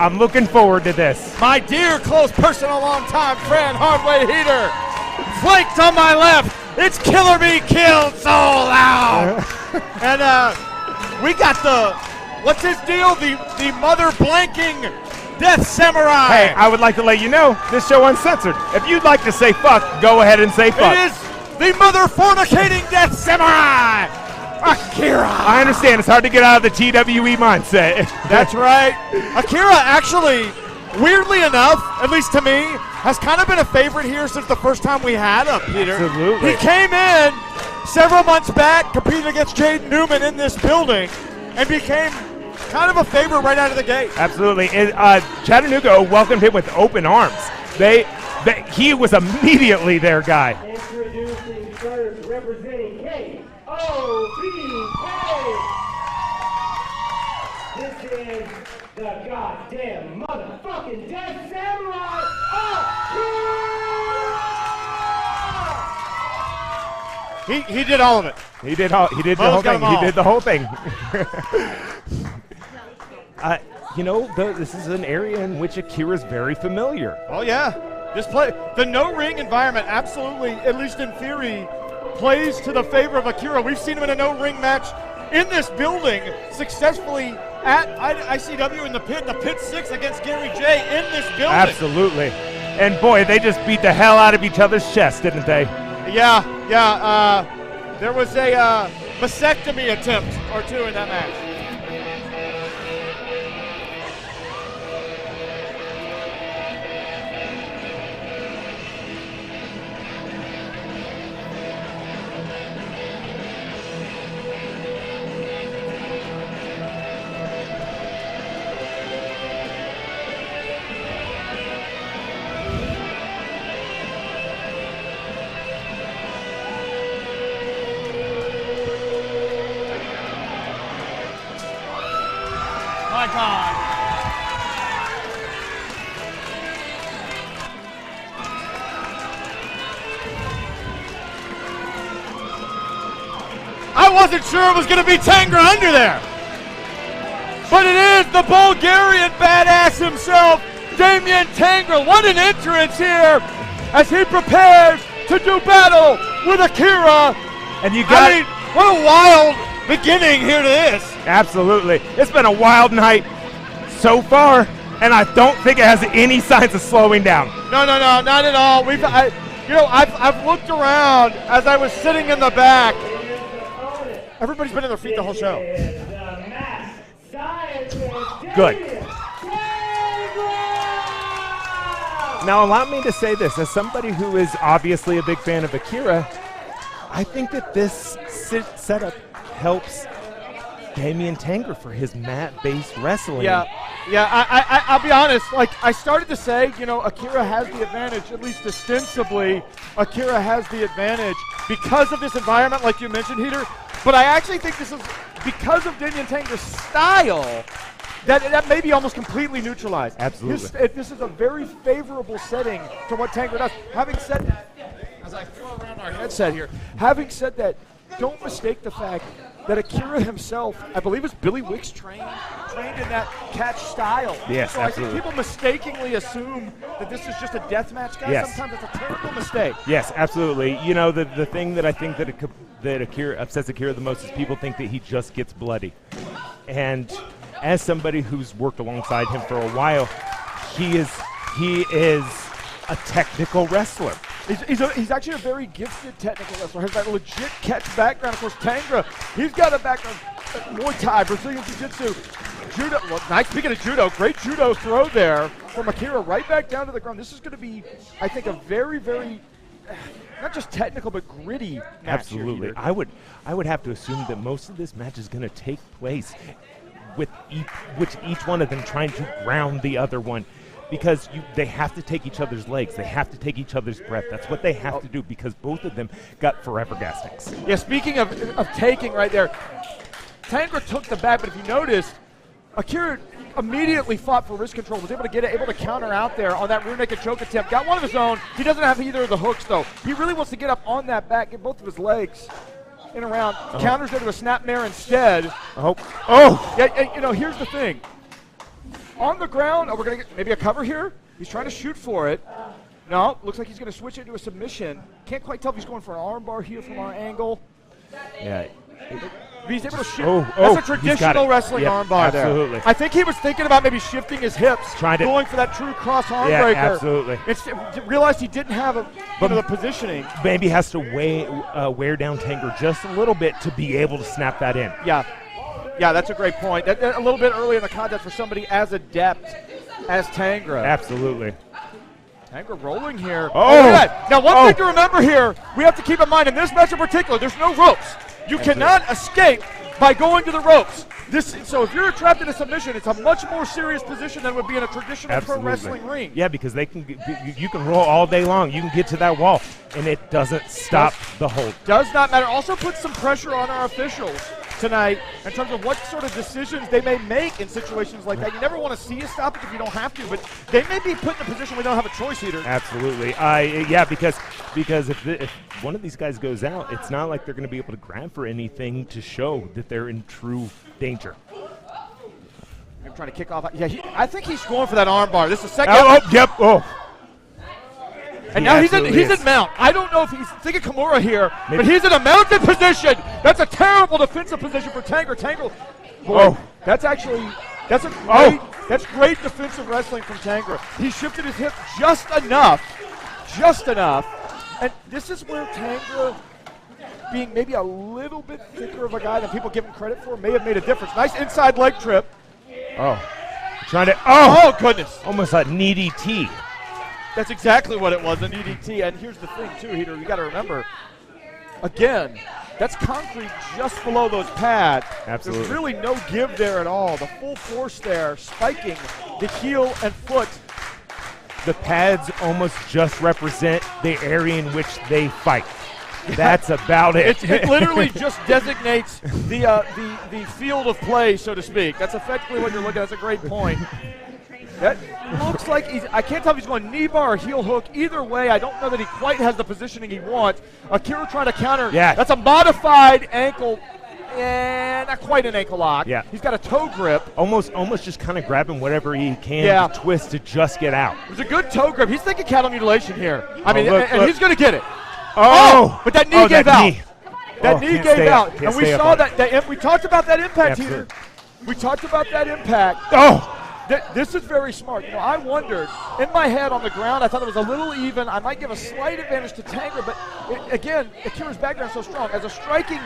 I'm looking forward to this. My dear close personal longtime friend, Hardway Heater, flanked on my left. It's Killer Be Killed Souled Out. And we got the, what's his deal? The mother blanking Death Samurai. Hey, I would like to let you know, this show uncensored. If you'd like to say fuck, go ahead and say fuck. It is the mother fornicating Death Samurai, AKIRA. I understand, it's hard to get out of the TWE mindset. That's right. AKIRA actually, weirdly enough, at least to me, has kind of been a favorite here since the first time we had him, Peter. Absolutely. He came in several months back, competed against Jaden Newman in this building, and became kind of a favorite right out of the gate. Absolutely. And, Chattanooga welcomed him with open arms. He was immediately their guy. Introducing first, representing KOBK. This is the goddamn motherfucking Death Samurai AKIRA! He did all of it. He did the whole thing. He did the whole thing. This is an area in which AKIRA's very familiar. Oh yeah, the no-ring environment absolutely, at least in theory, plays to the favor of AKIRA. We've seen him in a no-ring match in this building successfully at ICW in the Pit 6 against Gary J in this building. Absolutely. And boy, they just beat the hell out of each other's chest, didn't they? Yeah. There was a mastectomy attempt or two in that match. My God. I wasn't sure it was going to be Tangra under there. But it is the Bulgarian badass himself, DAMYAN Tangra. What an entrance here as he prepares to do battle with AKIRA. And what a wild beginning here to this. Absolutely. It's been a wild night so far, and I don't think it has any signs of slowing down. No, not at all. I've looked around as I was sitting in the back. Everybody's been on their feet the whole show. Good. Now, allow me to say this. As somebody who is obviously a big fan of AKIRA, I think that this setup helps DAMYAN Tangra for his mat-based wrestling. Yeah. I'll be honest. Like I started to say, AKIRA has the advantage, at least ostensibly. AKIRA has the advantage because of this environment, like you mentioned, Heater. But I actually think this is because of DAMYAN Tangra's style that may be almost completely neutralized. Absolutely. This is a very favorable setting to what Tangra does. Having said that, as I throw around our headset here, having said that, don't mistake the fact that AKIRA himself, I believe, is Billy Wicks trained in that catch style. Yes, so absolutely. I think people mistakenly assume that this is just a deathmatch guy. Yes. Sometimes it's a terrible mistake. Yes, absolutely. The thing that I think that AKIRA upsets AKIRA the most is people think that he just gets bloody. And as somebody who's worked alongside him for a while, he is a technical wrestler. He's actually a very gifted technical wrestler. Has that legit catch background. Of course, Tangra, he's got a background Muay Thai, Brazilian Jiu-Jitsu, judo. Well, nice. Speaking of judo, great judo throw there from AKIRA right back down to the ground. This is going to be, I think, a very, very not just technical but gritty match. Absolutely. Here, I would have to assume that most of this match is going to take place with each one of them trying to ground the other one. Because they have to take each other's legs. They have to take each other's breath. That's what they have to do because both of them got forever gas tanks. Yeah, speaking of taking right there, Tangra took the back, but if you noticed, AKIRA immediately fought for wrist control, was able to counter out there on that rear naked choke attempt. Got one of his own. He doesn't have either of the hooks, though. He really wants to get up on that back, get both of his legs in and around. Counters into a snapmare instead. Oh! Yeah, here's the thing. on the ground. Oh, we're going to get maybe a cover here. He's trying to shoot for it. No, looks like he's going to switch into a submission. Can't quite tell if he's going for an arm bar here from our angle. Yeah. He's able to shift. That's a traditional wrestling arm bar absolutely. there. I think he was thinking about maybe shifting his hips, going for that true cross arm breaker. Absolutely. Realized he didn't have the positioning. Maybe has to wear down TANGRA just a little bit to be able to snap that in. Yeah, that's a great point. A little bit early in the contest for somebody as adept as TANGRA. Absolutely. TANGRA rolling here. Oh! Now, one thing to remember here, we have to keep in mind, in this match in particular, there's no ropes. You cannot escape by going to the ropes. So if you're trapped in a submission, it's a much more serious position than would be in a traditional pro wrestling ring. Yeah, because you can roll all day long. You can get to that wall, and it doesn't stop the hold. Does not matter. Also puts some pressure on our officials tonight in terms of what sort of decisions they may make in situations like that. You never want to see a stoppage if you don't have to, but they may be put in a position where they don't have a choice either. Absolutely. Because if one of these guys goes out, it's not like they're going to be able to grab for anything to show that they're in true danger. I'm trying to kick off. Yeah, I think he's going for that arm bar. This is second. And now he's in mount. I don't know if he's thinking Kimura here, but he's in a mounted position. That's a terrible defensive position for TANGRA. That's great defensive wrestling from TANGRA. He shifted his hip just enough. And this is where TANGRA, being maybe a little bit thicker of a guy than people give him credit for, may have made a difference. Nice inside leg trip. Oh, goodness. Almost a knee DT. That's exactly what it was, an EDT. And here's the thing, too, Heater. You got to remember, again, that's concrete just below those pads. Absolutely. There's really no give there at all. The full force there, spiking the heel and foot. The pads almost just represent the area in which they fight. That's about it. It literally just designates the field of play, so to speak. That's effectively what you're looking at. That's a great point. That looks like I can't tell if he's going knee bar or heel hook. Either way, I don't know that he quite has the positioning he wants. AKIRA trying to counter. Yeah. That's a modified ankle. Not quite an ankle lock. Yeah. He's got a toe grip. Almost just kind of grabbing whatever he can to twist to just get out. It was a good toe grip. He's thinking cattle mutilation here. And he's going to get it. But that knee gave out. That knee gave out. And we saw that. We talked about that impact here. We talked about that impact. This is very smart. You know, I wondered, in my head on the ground, I thought it was a little even. I might give a slight advantage to TANGRA, but again, AKIRA's background is so strong. As a striking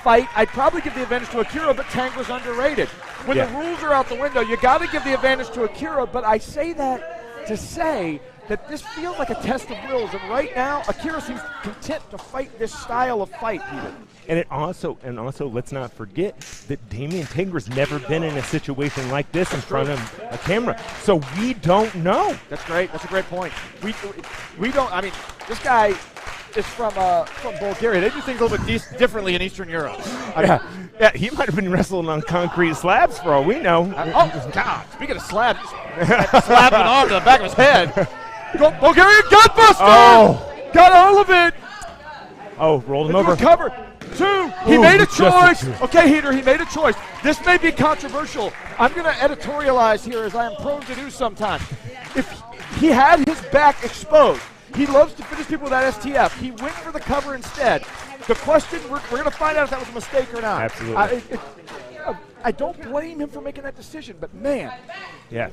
fight, I'd probably give the advantage to AKIRA, but TANGRA's underrated. When the rules are out the window, you got to give the advantage to AKIRA, but I say that to say that this feels like a test of wills, and right now, AKIRA seems content to fight this style of fight, Peter. And also, let's not forget that DAMYAN TANGRA's never been in a situation like this in front of a camera, so we don't know. That's great. That's a great point. We don't. I mean, this guy is from Bulgaria. They do things a little bit differently in Eastern Europe. Yeah, he might have been wrestling on concrete slabs for all we know. God! Speaking of slabs, slapped an arm to the back of his head. Bulgarian gutbuster! Got all of it. Rolled him over. Recover. Two. He made a choice. Okay, Heater, he made a choice. This may be controversial. I'm going to editorialize here, as I am prone to do sometimes. If he had his back exposed, he loves to finish people with that STF. He went for the cover instead. The question, we're going to find out if that was a mistake or not. Absolutely. I don't blame him for making that decision, but man. Yeah,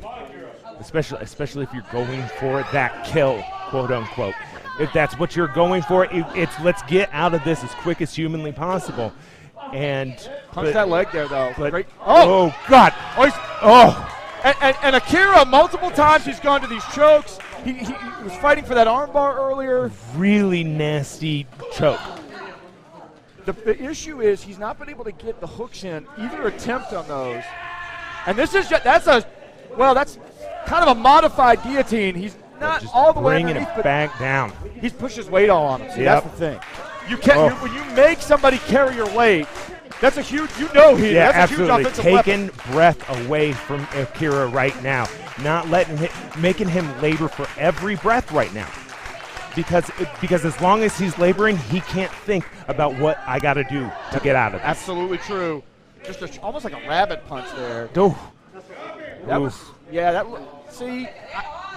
especially if you're going for that kill, quote unquote. If that's what you're going for, it's let's get out of this as quick as humanly possible. And punch that leg there, though. But, God! And AKIRA, multiple times he's gone to these chokes. He was fighting for that armbar earlier. Really nasty choke. The issue is he's not been able to get the hooks in, either attempt on those. And this is that's kind of a modified guillotine. He's not all the way bringing it back down. He's pushed his weight all on him. See, that's the thing. You can't when you make somebody carry your weight. That's a huge, that's a huge offensive taking weapon. breath away from AKIRA right now, not making him labor for every breath right now. Because as long as he's laboring, he can't think about what I got to do to get out of it. Absolutely true. Just almost like a rabbit punch there. That was, yeah, see,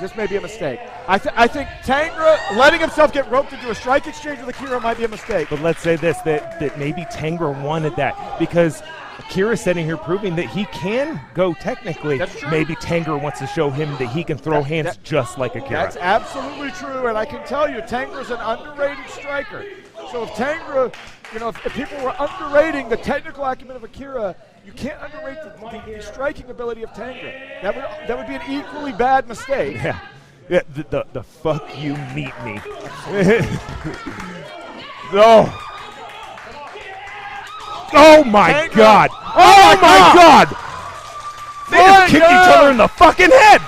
this may be a mistake. I think Tangra letting himself get roped into a strike exchange with AKIRA might be a mistake. But let's say this, that maybe Tangra wanted that because AKIRA's sitting here proving that he can go technically. That's true. Maybe Tangra wants to show him that he can throw hands just like AKIRA. That's absolutely true, and I can tell you, Tangra's an underrated striker. So if Tangra, if people were underrating the technical acumen of AKIRA, you can't underrate the striking ability of Tangra. That would be an equally bad mistake. Yeah, the fuck you meet me. Oh. Oh my Tangra. God! Oh my God! They just kicked each God. other in the fucking head!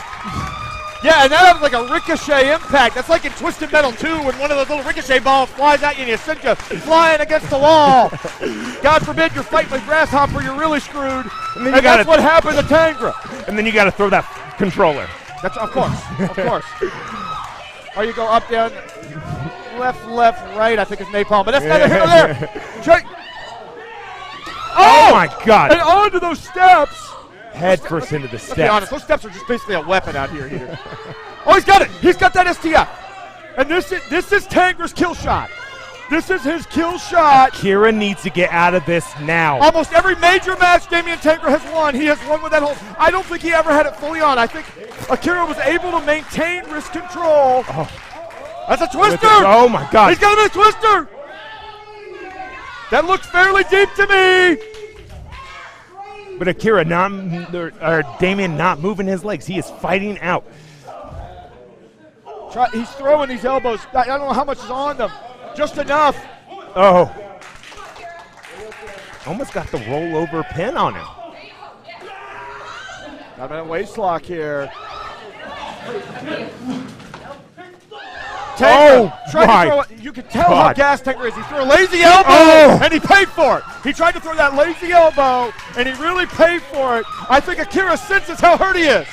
Yeah, and that was like a ricochet impact. That's like in Twisted Metal 2 when one of those little ricochet balls flies at you and you send you flying against the wall. God forbid you're fighting with Grasshopper, you're really screwed. And that's what happened to Tangra. And then you gotta throw that controller. That's of course, of course. Or you go up, down, left, right, I think it's napalm, but that's neither here nor there. Oh my God! And onto those steps. Head first into the steps. Let's be honest, those steps are just basically a weapon out here. Oh, he's got it! He's got that STF. And this is Tangra's kill shot. This is his kill shot. AKIRA needs to get out of this now. Almost every major match DAMYAN Tangra has won, he has won with that hold. I don't think he ever had it fully on. I think AKIRA was able to maintain wrist control. Oh. That's a twister! Oh my God. He's got him in a twister! That looks fairly deep to me! But AKIRA or DAMYAN not moving his legs. He is fighting out. He's throwing these elbows. I don't know how much is on them. Just enough. Oh. Almost got the rollover pin on him. Got him in a waist lock here. Tangra tried to throw it. You can tell how gassed Tangra is. He threw a lazy elbow, and he paid for it. He tried to throw that lazy elbow, and he really paid for it. I think AKIRA senses how hurt he is.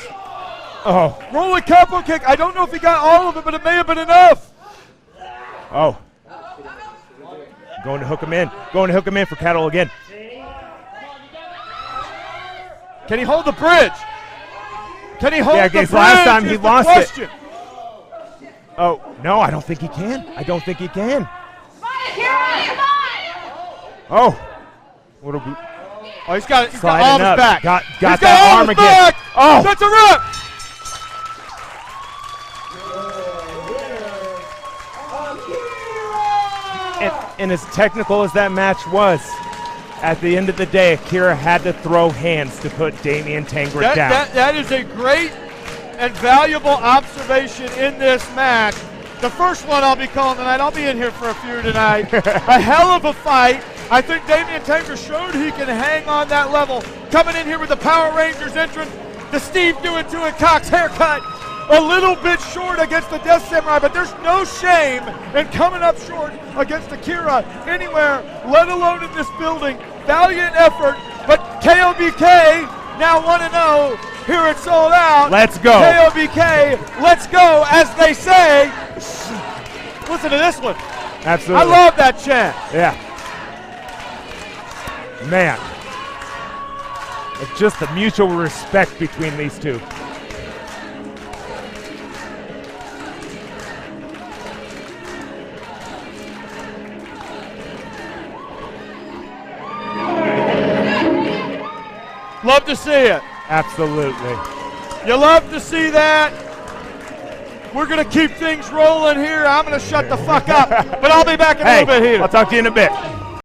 Oh. Rolling combo kick. I don't know if he got all of it, but it may have been enough. Oh. Going to hook him in. Going to hook him in for Cattle again. Can he hold the bridge? Can he hold the bridge? Last time he lost question. it. Oh, no, I don't think he can. I don't think he can. Oh. What a boot. Oh, he's got arms back. Got that arm again. Back. Oh. That's a wrap. And as technical as that match was, at the end of the day, AKIRA had to throw hands to put DAMYAN Tangra down. That is a great and valuable observation in this match. The first one I'll be calling tonight. I'll be in here for a few tonight. A hell of a fight. I think DAMYAN Tangra showed he can hang on that level. Coming in here with the Power Rangers entrance, the Steve Do It To It Cox haircut. A little bit short against the Death Samurai, but there's no shame in coming up short against AKIRA anywhere, let alone in this building. Valiant effort, but KOBK now 1-0 here at Souled Out. Let's go. KOBK, let's go, as they say. Listen to this one. Absolutely. I love that chant. Yeah. Man. It's just the mutual respect between these two. Love to see it. Absolutely. You love to see that. We're going to keep things rolling here. I'm going to shut the fuck up, but I'll be back in a little bit here. I'll talk to you in a bit.